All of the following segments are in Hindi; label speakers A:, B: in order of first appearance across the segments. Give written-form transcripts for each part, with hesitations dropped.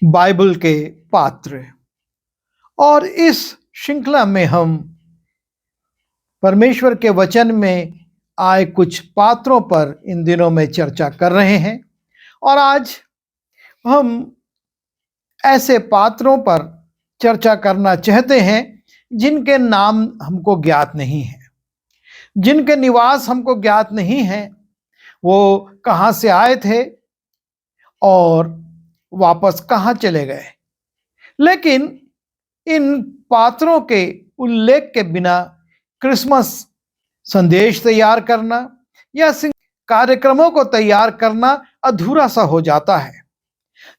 A: बाइबल के पात्र। और इस श्रृंखला में हम परमेश्वर के वचन में आए कुछ पात्रों पर इन दिनों में चर्चा कर रहे हैं। और आज हम ऐसे पात्रों पर चर्चा करना चाहते हैं जिनके नाम हमको ज्ञात नहीं है, जिनके निवास हमको ज्ञात नहीं है, वो कहाँ से आए थे और वापस कहाँ चले गए। लेकिन इन पात्रों के उल्लेख के बिना क्रिसमस संदेश तैयार करना या कार्यक्रमों को तैयार करना अधूरा सा हो जाता है।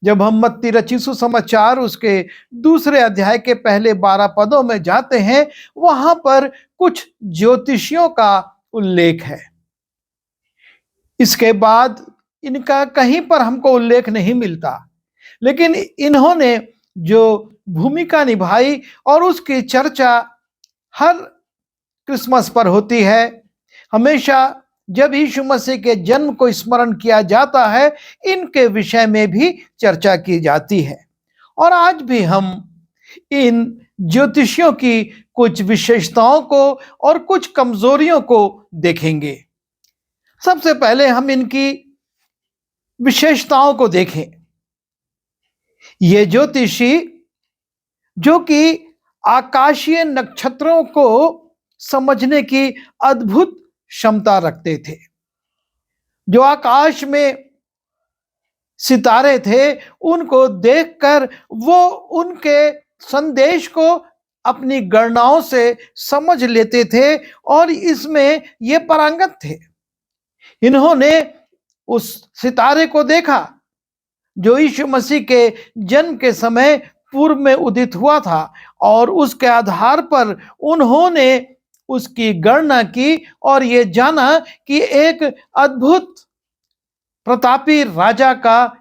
A: जब हम मत्ती रचित सुसमाचार उसके 2 अध्याय के पहले 12 पदों में जाते हैं, वहां पर कुछ ज्योतिषियों का उल्लेख है। इसके बाद इनका कहीं पर हमको उल्लेख नहीं मिलता, लेकिन इन्होंने जो भूमिका निभाई और उसकी चर्चा हर क्रिसमस पर होती है। हमेशा जब यीशु मसीह के जन्म को स्मरण किया जाता है, इनके विषय में भी चर्चा की जाती है। और आज भी हम इन ज्योतिषियों की कुछ विशेषताओं को और कुछ कमजोरियों को देखेंगे। सबसे पहले हम इनकी विशेषताओं को देखें। ये ज्योतिषी जो कि आकाशीय नक्षत्रों को समझने की अद्भुत क्षमता रखते थे, जो आकाश में सितारे थे, उनको देखकर वो उनके संदेश को अपनी गणनाओं से समझ लेते थे और इसमें ये पारंगत थे। इन्होंने उस सितारे को देखा जो यीशु मसीह के जन्म के समय पूर्व में उदित हुआ था, और उसके आधार पर उन्होंने उसकी गणना की और ये जाना कि एक अद्भुत प्रतापी राजा का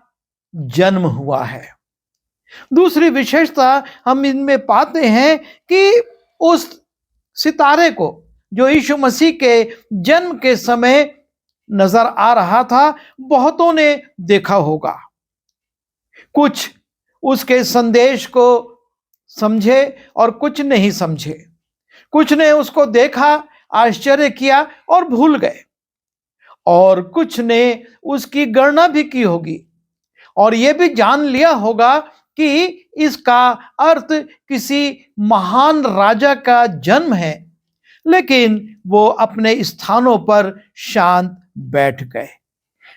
A: जन्म हुआ है। दूसरी विशेषता हम इनमें पाते हैं कि उस सितारे को जो यीशु मसीह के जन्म के समय नजर आ रहा था, बहुतों ने देखा होगा। कुछ उसके संदेश को समझे और कुछ नहीं समझे। कुछ ने उसको देखा, आश्चर्य किया और भूल गए, और कुछ ने उसकी गणना भी की होगी और यह भी जान लिया होगा कि इसका अर्थ किसी महान राजा का जन्म है, लेकिन वो अपने स्थानों पर शांत बैठ गए।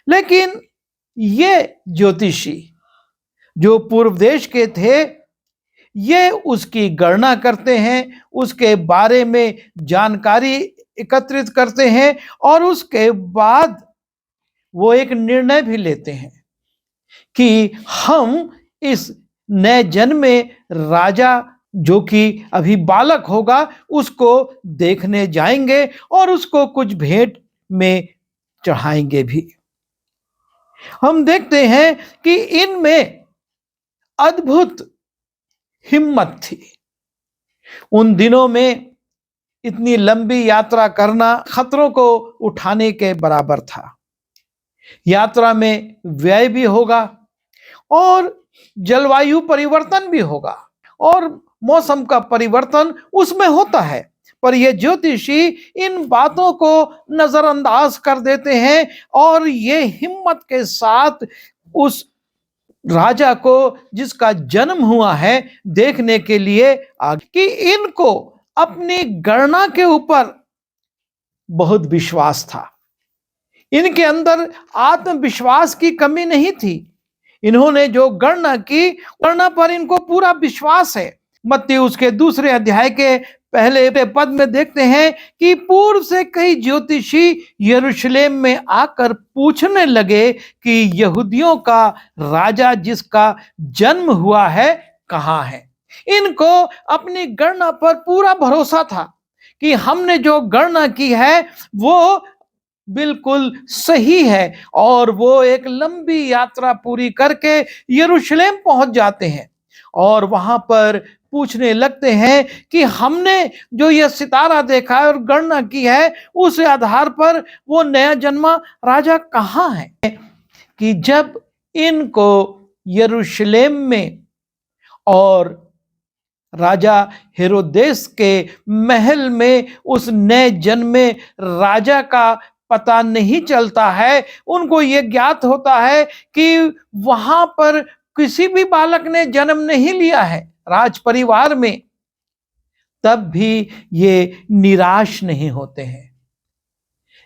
A: लेकिन ये ज्योतिषी जो पूर्व देश के थे, ये उसकी गणना करते हैं, उसके बारे में जानकारी एकत्रित करते हैं और उसके बाद वो एक निर्णय भी लेते हैं कि हम इस नए जन्मे राजा जो कि अभी बालक होगा, उसको देखने जाएंगे और उसको कुछ भेंट में चढ़ाएंगे भी। हम देखते हैं कि इनमें अद्भुत हिम्मत थी। उन दिनों में इतनी लंबी यात्रा करना खतरों को उठाने के बराबर था। यात्रा में व्यय भी होगा और जलवायु परिवर्तन भी होगा और मौसम का परिवर्तन उसमें होता है, पर ये ज्योतिषी इन बातों को नजरअंदाज कर देते हैं और ये हिम्मत के साथ उस राजा को जिसका जन्म हुआ है देखने के लिए आगे। कि इनको अपनी गणना के ऊपर बहुत विश्वास था। इनके अंदर आत्मविश्वास की कमी नहीं थी। इन्होंने जो गणना की, गणना पर इनको पूरा विश्वास है। मत्ती उसके 2 अध्याय के पहले पद में देखते हैं कि पूर्व से कई ज्योतिषी यरूशलेम में आकर पूछने लगे कि यहूदियों का राजा जिसका जन्म हुआ है कहाँ है। इनको अपनी गणना पर पूरा भरोसा था कि हमने जो गणना की है वो बिल्कुल सही है, और वो एक लंबी यात्रा पूरी करके यरूशलेम पहुंच जाते हैं और वहां पर पूछने लगते हैं कि हमने जो यह सितारा देखा है और गणना की है, उस आधार पर वो नया जन्मा राजा कहाँ है। कि जब इनको यरूशलेम में और राजा हेरोदेस के महल में उस नए जन्मे राजा का पता नहीं चलता है। उनको ये ज्ञात होता है कि वहां पर किसी भी बालक ने जन्म नहीं लिया है राज परिवार में, तब भी ये निराश नहीं होते हैं।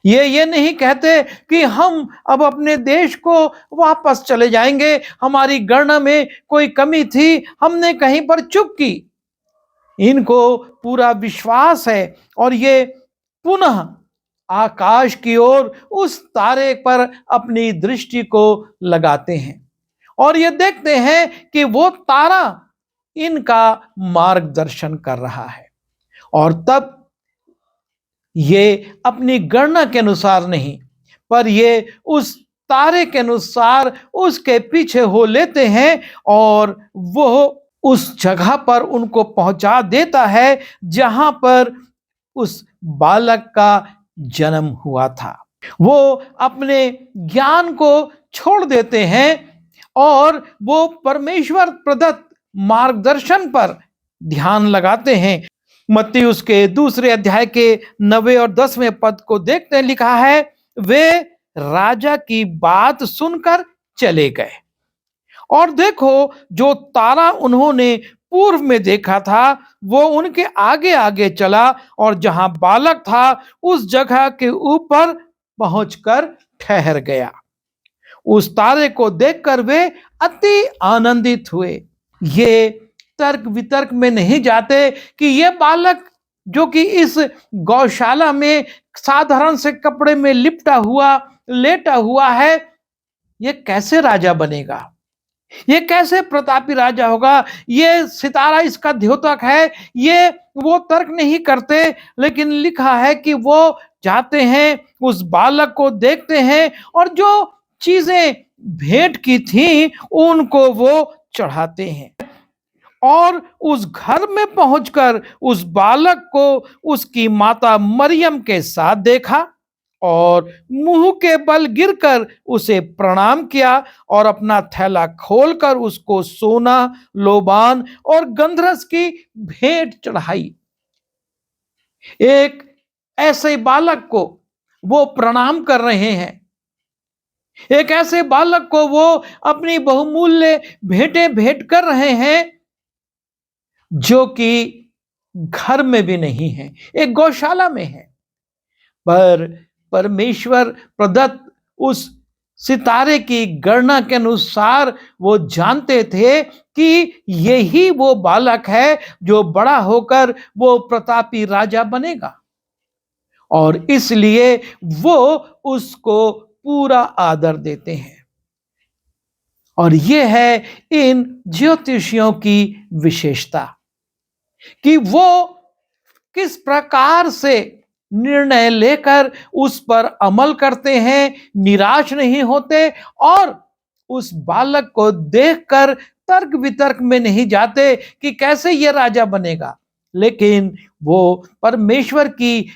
A: ये नहीं कहते कि हम अब अपने देश को वापस चले जाएंगे, हमारी गणना में कोई कमी थी, हमने कहीं पर चूक की। इनको पूरा विश्वास है और ये पुनः आकाश की ओर उस तारे पर अपनी दृष्टि को लगाते हैं और ये देखते हैं कि वो तारा इनका मार्गदर्शन कर रहा है। और तब ये अपनी गणना के अनुसार नहीं, पर ये उस तारे के अनुसार उसके पीछे हो लेते हैं और वो उस जगह पर उनको पहुंचा देता है जहां पर उस बालक का जन्म हुआ था। वो अपने ज्ञान को छोड़ देते हैं और वो परमेश्वर प्रदत्त मार्गदर्शन पर ध्यान लगाते हैं। मत्ती उसके 2 अध्याय के 9 और 10वें पद को देखते हैं, लिखा है, वे राजा की बात सुनकर चले गए और देखो जो तारा उन्होंने पूर्व में देखा था वो उनके आगे आगे चला और जहां बालक था उस जगह के ऊपर पहुंचकर ठहर गया। उस तारे को देखकर वे अति आनंदित हुए। ये तर्क वितर्क में नहीं जाते कि ये बालक जो कि इस गौशाला में साधारण से कपड़े में लिपटा हुआ लेटा हुआ है, ये कैसे राजा बनेगा, ये कैसे प्रतापी राजा होगा, ये सितारा इसका द्योतक है। ये वो तर्क नहीं करते, लेकिन लिखा है कि वो जाते हैं, उस बालक को देखते हैं और जो चीजें भेंट की थी उनको वो चढ़ाते हैं और उस घर में पहुंचकर उस बालक को उसकी माता मरियम के साथ देखा और मुंह के बल गिरकर उसे प्रणाम किया और अपना थैला खोलकर उसको सोना, लोबान और गंधरस की भेंट चढ़ाई। एक ऐसे बालक को वो प्रणाम कर रहे हैं, एक ऐसे बालक को वो अपनी बहुमूल्य भेंटें भेंट कर रहे हैं जो कि घर में भी नहीं है, एक गौशाला में है। पर परमेश्वर प्रदत्त उस सितारे की गणना के अनुसार वो जानते थे कि यही वो बालक है जो बड़ा होकर वो प्रतापी राजा बनेगा और इसलिए वो उसको पूरा आदर देते हैं। और ये है इन ज्योतिषियों की विशेषता कि वो किस प्रकार से निर्णय लेकर उस पर अमल करते हैं, निराश नहीं होते और उस बालक को देखकर तर्क वितर्क में नहीं जाते कि कैसे ये राजा बनेगा, लेकिन वो परमेश्वर की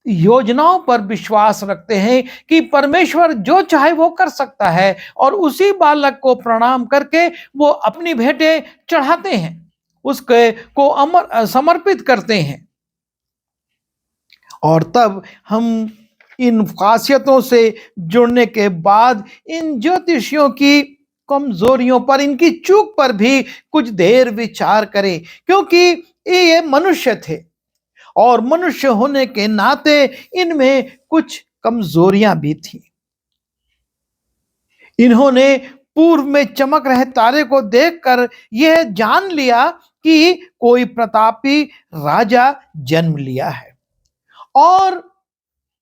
A: योजनाओं पर विश्वास रखते हैं कि परमेश्वर जो चाहे वो कर सकता है और उसी बालक को प्रणाम करके वो अपनी भेंटें चढ़ाते हैं, उसके को अमर समर्पित करते हैं। और तब हम इन खासियतों से जुड़ने के बाद इन ज्योतिषियों की कमजोरियों पर, इनकी चूक पर भी कुछ देर विचार करें, क्योंकि ये मनुष्य थे और मनुष्य होने के नाते इनमें कुछ कमजोरियां भी थी। इन्होंने पूर्व में चमक रहे तारे को देखकर यह जान लिया कि कोई प्रतापी राजा जन्म लिया है और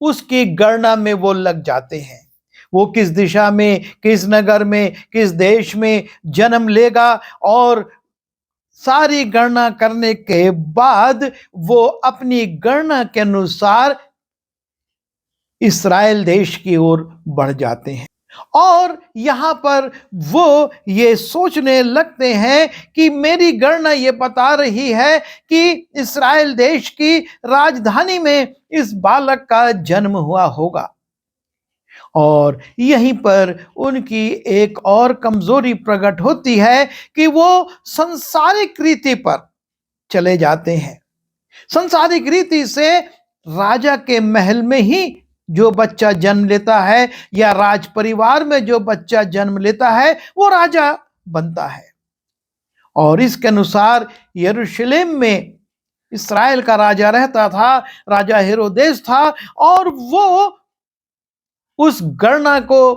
A: उसकी गणना में वो लग जाते हैं। वो किस दिशा में, किस नगर में, किस देश में जन्म लेगा और सारी गणना करने के बाद वो अपनी गणना के अनुसार इस्राएल देश की ओर बढ़ जाते हैं और यहां पर वो ये सोचने लगते हैं कि मेरी गणना ये बता रही है कि इस्राएल देश की राजधानी में इस बालक का जन्म हुआ होगा और यहीं पर उनकी एक और कमजोरी प्रकट होती है कि वो संसारिक रीति पर चले जाते हैं। संसारिक रीति से राजा के महल में ही जो बच्चा जन्म लेता है या राज परिवार में जो बच्चा जन्म लेता है वो राजा बनता है। और इसके अनुसार यरूशलेम में इस्राएल का राजा रहता था, राजा हेरोदेस था, और वो उस गणना को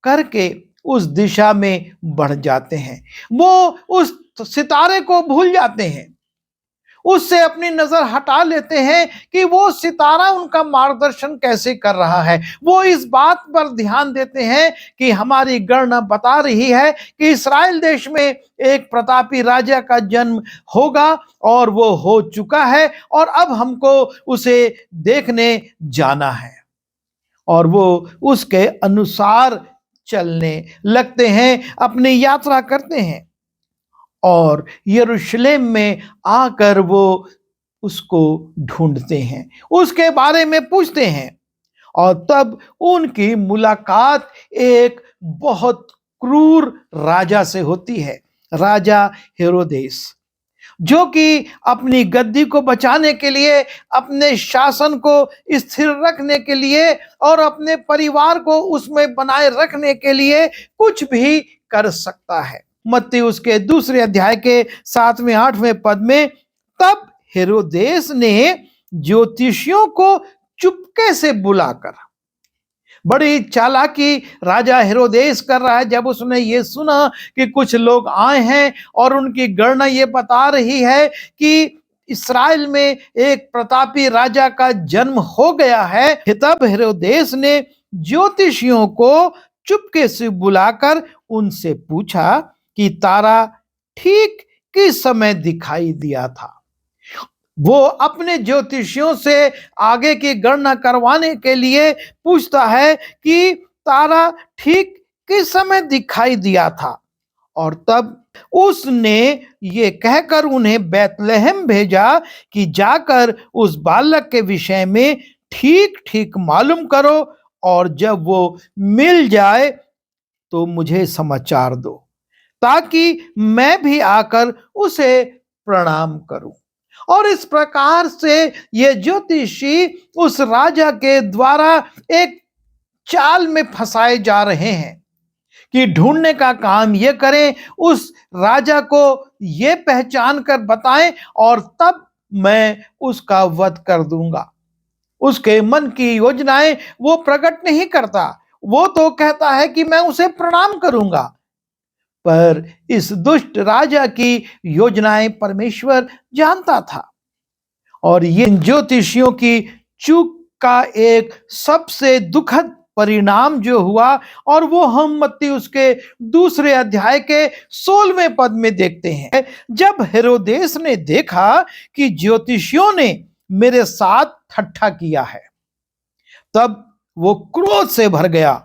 A: करके उस दिशा में बढ़ जाते हैं। वो उस सितारे को भूल जाते हैं, उससे अपनी नजर हटा लेते हैं कि वो सितारा उनका मार्गदर्शन कैसे कर रहा है। वो इस बात पर ध्यान देते हैं कि हमारी गणना बता रही है कि इस्राएल देश में एक प्रतापी राजा का जन्म होगा और वो हो चुका है और अब हमको उसे देखने जाना है। और वो उसके अनुसार चलने लगते हैं, अपनी यात्रा करते हैं और यरूशलेम में आकर वो उसको ढूंढते हैं, उसके बारे में पूछते हैं। और तब उनकी मुलाकात एक बहुत क्रूर राजा से होती है, राजा हेरोदेस, जो कि अपनी गद्दी को बचाने के लिए, अपने शासन को स्थिर रखने के लिए और अपने परिवार को उसमें बनाए रखने के लिए कुछ भी कर सकता है। मत्ती उसके दूसरे अध्याय के 7वें 8वें पद में, तब हेरोदेस ने ज्योतिषियों को चुपके से बुलाकर, बड़ी चालाकी राजा हेरोदेस कर रहा है। जब उसने ये सुना कि कुछ लोग आए हैं और उनकी गणना ये बता रही है कि इस्राएल में एक प्रतापी राजा का जन्म हो गया है, तब हेरोदेस ने ज्योतिषियों को चुपके से बुलाकर उनसे पूछा कि तारा ठीक किस समय दिखाई दिया था। वो अपने ज्योतिषियों से आगे की गणना करवाने के लिए पूछता है कि तारा ठीक किस समय दिखाई दिया था। और तब उसने ये कहकर उन्हें बैतलहम भेजा कि जाकर उस बालक के विषय में ठीक ठीक मालूम करो और जब वो मिल जाए तो मुझे समाचार दो, ताकि मैं भी आकर उसे प्रणाम करूं। और इस प्रकार से ये ज्योतिषी उस राजा के द्वारा एक चाल में फंसाए जा रहे हैं कि ढूंढने का काम ये करें, उस राजा को ये पहचान कर बताएं और तब मैं उसका वध कर दूंगा। उसके मन की योजनाएं वो प्रकट नहीं करता, वो तो कहता है कि मैं उसे प्रणाम करूंगा। पर इस दुष्ट राजा की योजनाएं परमेश्वर जानता था। और ये ज्योतिषियों की चूक का एक सबसे दुखद परिणाम जो हुआ, और वो हम मत्ती उसके दूसरे अध्याय के 16वें पद में देखते हैं। जब हेरोदेस ने देखा कि ज्योतिषियों ने मेरे साथ ठट्ठा किया है, तब वो क्रोध से भर गया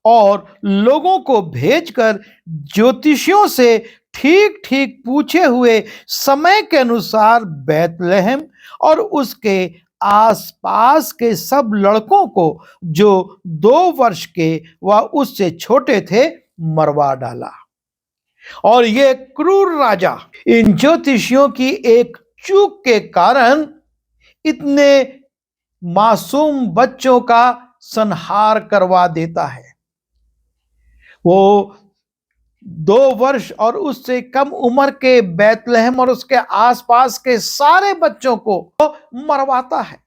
A: और लोगों को भेजकर ज्योतिषियों से ठीक ठीक पूछे हुए समय के अनुसार बैतलहम और उसके आसपास के सब लड़कों को जो 2 वर्ष के व उससे छोटे थे मरवा डाला। और ये क्रूर राजा इन ज्योतिषियों की एक चूक के कारण इतने मासूम बच्चों का संहार करवा देता है। वो 2 वर्ष और उससे कम उम्र के बैतलहम और उसके आसपास के सारे बच्चों को मरवाता है,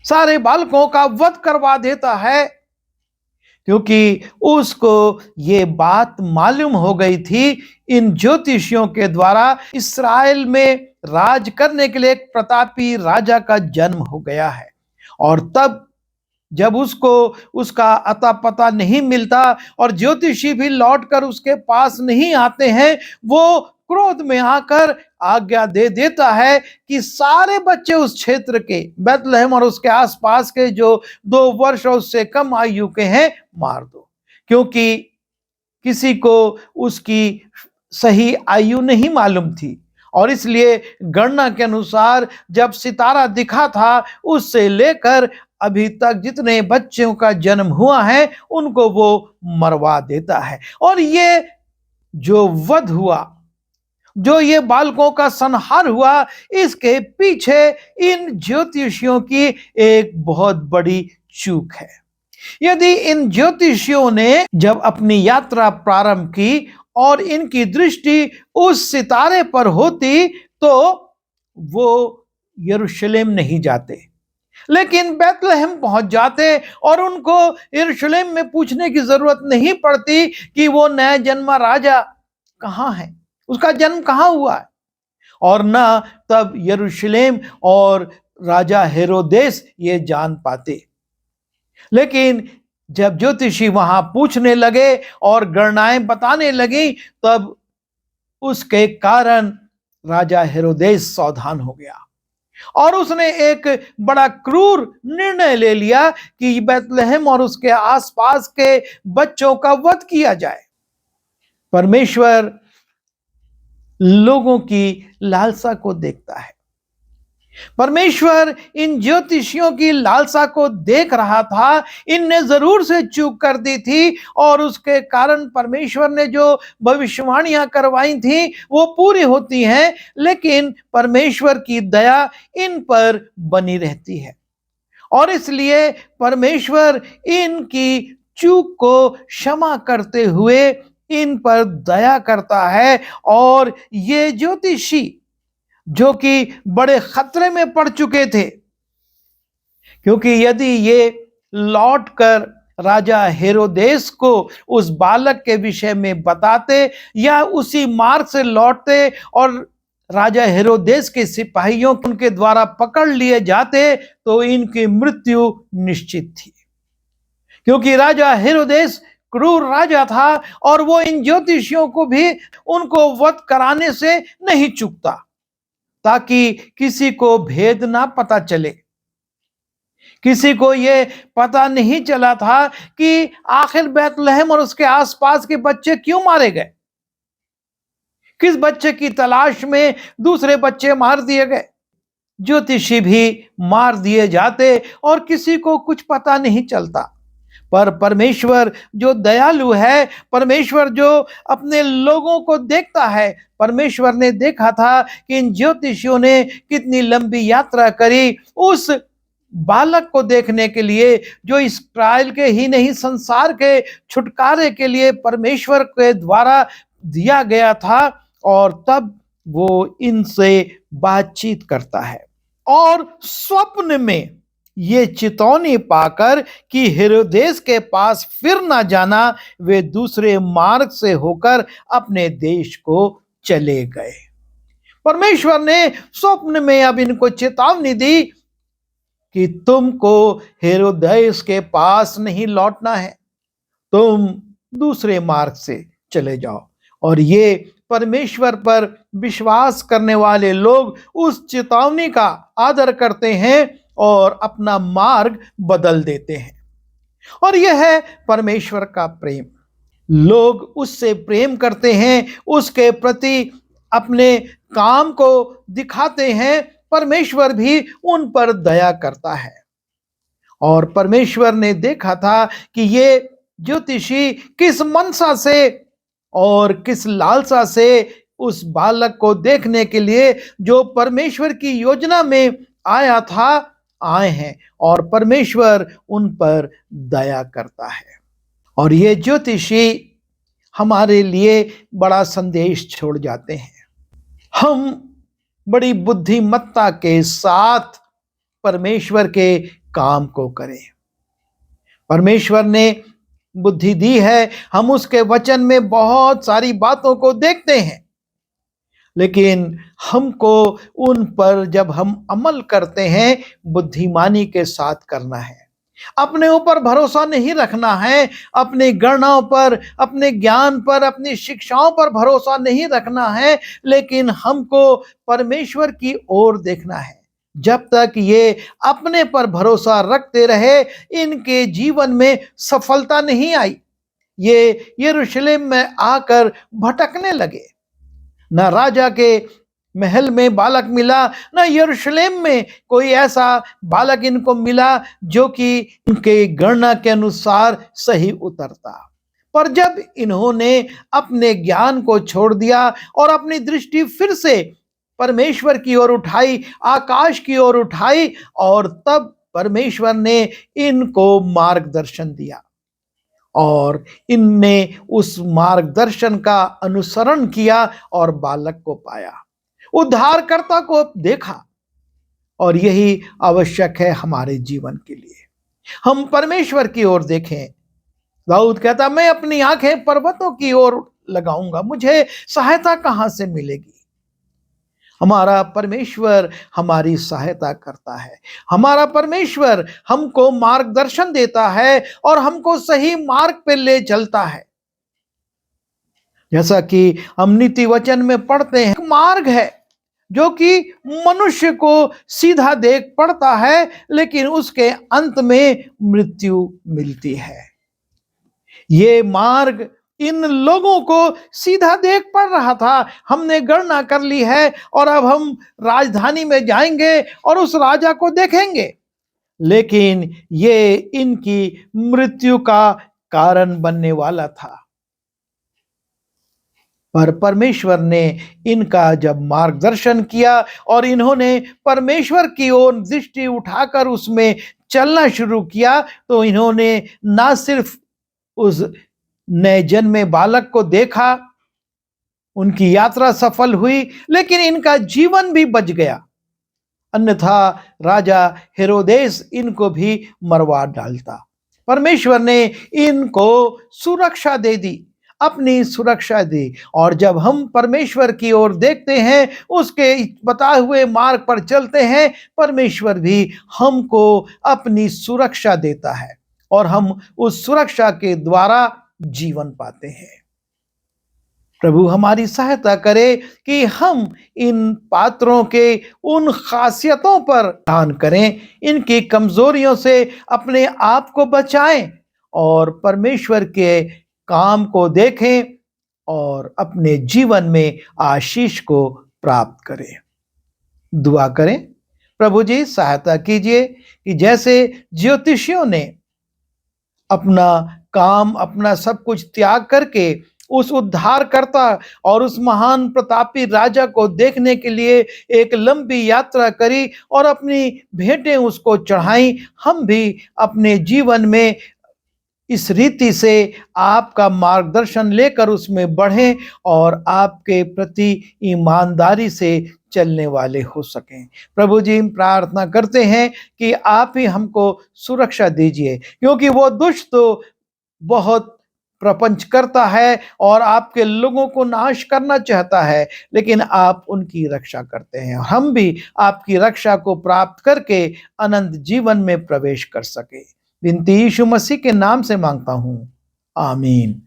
A: सारे बालकों का वध करवा देता है, क्योंकि उसको ये बात मालूम हो गई थी इन ज्योतिषियों के द्वारा इस्राएल में राज करने के लिए एक प्रतापी राजा का जन्म हो गया है। और तब जब उसको उसका अता पता नहीं मिलता और ज्योतिषी भी लौटकर उसके पास नहीं आते हैं, वो क्रोध में आकर आज्ञा दे देता है कि सारे बच्चे उस क्षेत्र के बैतलहम और उसके आसपास के जो 2 वर्ष और उससे कम आयु के हैं मार दो, क्योंकि किसी को उसकी सही आयु नहीं मालूम थी। और इसलिए गणना के अनुसार जब सितारा दिखा था उससे लेकर अभी तक जितने बच्चों का जन्म हुआ है उनको वो मरवा देता है। और ये जो वध हुआ, जो ये बालकों का संहार हुआ, इसके पीछे इन ज्योतिषियों की एक बहुत बड़ी चूक है। यदि इन ज्योतिषियों ने जब अपनी यात्रा प्रारंभ की और इनकी दृष्टि उस सितारे पर होती तो वो यरूशलेम नहीं जाते, लेकिन बैतलहम पहुंच जाते और उनको यरूशलेम में पूछने की जरूरत नहीं पड़ती कि वो नया जन्मा राजा कहाँ है, उसका जन्म कहाँ हुआ है। और ना तब यरूशलेम और राजा हेरोदेस ये जान पाते। लेकिन जब ज्योतिषी वहां पूछने लगे और गणनाएं बताने लगी, तब उसके कारण राजा हेरोदेस सावधान हो गया और उसने एक बड़ा क्रूर निर्णय ले लिया कि बैतलहम और उसके आसपास के बच्चों का वध किया जाए। परमेश्वर लोगों की लालसा को देखता है। परमेश्वर इन ज्योतिषियों की लालसा को देख रहा था। इनने जरूर से चूक कर दी थी और उसके कारण परमेश्वर ने जो भविष्यवाणियां करवाई थी वो पूरी होती हैं, लेकिन परमेश्वर की दया इन पर बनी रहती है और इसलिए परमेश्वर इनकी चूक को क्षमा करते हुए इन पर दया करता है। और ये ज्योतिषी जो कि बड़े खतरे में पड़ चुके थे, क्योंकि यदि ये लौटकर राजा हेरोदेस को उस बालक के विषय में बताते या उसी मार्ग से लौटते और राजा हेरोदेस के सिपाहियों उनके द्वारा पकड़ लिए जाते तो इनकी मृत्यु निश्चित थी, क्योंकि राजा हेरोदेस क्रूर राजा था और वो इन ज्योतिषियों को भी उनको वध कराने से नहीं चूकता ताकि किसी को भेद ना पता चले। किसी को ये पता नहीं चला था कि आखिर बैतलहम और उसके आसपास के बच्चे क्यों मारे गए, किस बच्चे की तलाश में दूसरे बच्चे मार दिए गए। ज्योतिषी भी मार दिए जाते और किसी को कुछ पता नहीं चलता। पर परमेश्वर जो दयालु है, परमेश्वर जो अपने लोगों को देखता है, परमेश्वर ने देखा था कि इन ज्योतिषियों ने कितनी लंबी यात्रा करी उस बालक को देखने के लिए जो इस्राएल के ही नहीं संसार के छुटकारे के लिए परमेश्वर के द्वारा दिया गया था। और तब वो इनसे बातचीत करता है और स्वप्न में ये चेतावनी पाकर कि हेरोदेस के पास फिर ना जाना, वे दूसरे मार्ग से होकर अपने देश को चले गए। परमेश्वर ने स्वप्न में अब इनको चेतावनी दी कि तुमको हेरोदेस के पास नहीं लौटना है, तुम दूसरे मार्ग से चले जाओ। और ये परमेश्वर पर विश्वास करने वाले लोग उस चेतावनी का आदर करते हैं और अपना मार्ग बदल देते हैं। और यह है परमेश्वर का प्रेम। लोग उससे प्रेम करते हैं, उसके प्रति अपने काम को दिखाते हैं। परमेश्वर भी उन पर दया करता है। और परमेश्वर ने देखा था कि ये ज्योतिषी किस मनसा से और किस लालसा से उस बालक को देखने के लिए जो परमेश्वर की योजना में आया था आए हैं, और परमेश्वर उन पर दया करता है। और ये ज्योतिषी हमारे लिए बड़ा संदेश छोड़ जाते हैं। हम बड़ी बुद्धिमत्ता के साथ परमेश्वर के काम को करें। परमेश्वर ने बुद्धि दी है, हम उसके वचन में बहुत सारी बातों को देखते हैं, लेकिन हमको उन पर जब हम अमल करते हैं बुद्धिमानी के साथ करना है। अपने ऊपर भरोसा नहीं रखना है, अपनी गणनाओं पर, अपने ज्ञान पर, अपनी शिक्षाओं पर भरोसा नहीं रखना है, लेकिन हमको परमेश्वर की ओर देखना है। जब तक ये अपने पर भरोसा रखते रहे, इनके जीवन में सफलता नहीं आई। ये यरूशलेम में आकर भटकने लगे, न राजा के महल में बालक मिला, न यरूशलेम में कोई ऐसा बालक इनको मिला जो कि उनके गणना के अनुसार सही उतरता। पर जब इन्होंने अपने ज्ञान को छोड़ दिया और अपनी दृष्टि फिर से परमेश्वर की ओर उठाई, आकाश की ओर उठाई, और तब परमेश्वर ने इनको मार्गदर्शन दिया और इनने उस मार्गदर्शन का अनुसरण किया और बालक को पाया, उद्धारकर्ता को देखा। और यही आवश्यक है हमारे जीवन के लिए, हम परमेश्वर की ओर देखें। दाऊद कहता, मैं अपनी आंखें पर्वतों की ओर लगाऊंगा, मुझे सहायता कहां से मिलेगी। हमारा परमेश्वर हमारी सहायता करता है, हमारा परमेश्वर हमको मार्गदर्शन देता है और हमको सही मार्ग पे ले चलता है। जैसा कि हम नीति वचन में पढ़ते हैं, मार्ग है जो कि मनुष्य को सीधा देख पड़ता है, लेकिन उसके अंत में मृत्यु मिलती है। ये मार्ग इन लोगों को सीधा देख पड़ रहा था। हमने गणना कर ली है और अब हम राजधानी में जाएंगे और उस राजा को देखेंगे, लेकिन ये इनकी मृत्यु का कारण बनने वाला था। पर परमेश्वर ने इनका जब मार्गदर्शन किया और इन्होंने परमेश्वर की ओर दृष्टि उठाकर उसमें चलना शुरू किया, तो इन्होंने ना सिर्फ उस नए जन्मे बालक को देखा, उनकी यात्रा सफल हुई, लेकिन इनका जीवन भी बच गया। अन्यथा राजा हेरोदेस इनको भी मरवा डालता। परमेश्वर ने इनको सुरक्षा दे दी, अपनी सुरक्षा दी। और जब हम परमेश्वर की ओर देखते हैं, उसके बताए हुए मार्ग पर चलते हैं, परमेश्वर भी हमको अपनी सुरक्षा देता है और हम उस सुरक्षा के द्वारा जीवन पाते हैं। प्रभु हमारी सहायता करे कि हम इन पात्रों के उन खासियतों पर ध्यान करें, इनकी कमजोरियों से अपने आप को बचाएं और परमेश्वर के काम को देखें और अपने जीवन में आशीष को प्राप्त करें। दुआ करें। प्रभु जी सहायता कीजिए कि जैसे ज्योतिषियों ने अपना काम, अपना सब कुछ त्याग करके उस उद्धारकर्ता और उस महान प्रतापी राजा को देखने के लिए एक लंबी यात्रा करी और अपनी भेंटें उसको चढ़ाई, हम भी अपने जीवन में इस रीति से आपका मार्गदर्शन लेकर उसमें बढ़ें और आपके प्रति ईमानदारी से चलने वाले हो सकें। प्रभु जी, हम प्रार्थना करते हैं कि आप ही हमको सुरक्षा दीजिए, क्योंकि वो दुष्ट तो बहुत प्रपंच करता है और आपके लोगों को नाश करना चाहता है, लेकिन आप उनकी रक्षा करते हैं। हम भी आपकी रक्षा को प्राप्त करके अनंत जीवन में प्रवेश कर सके। विनती यीशु मसीह के नाम से मांगता हूं, आमीन।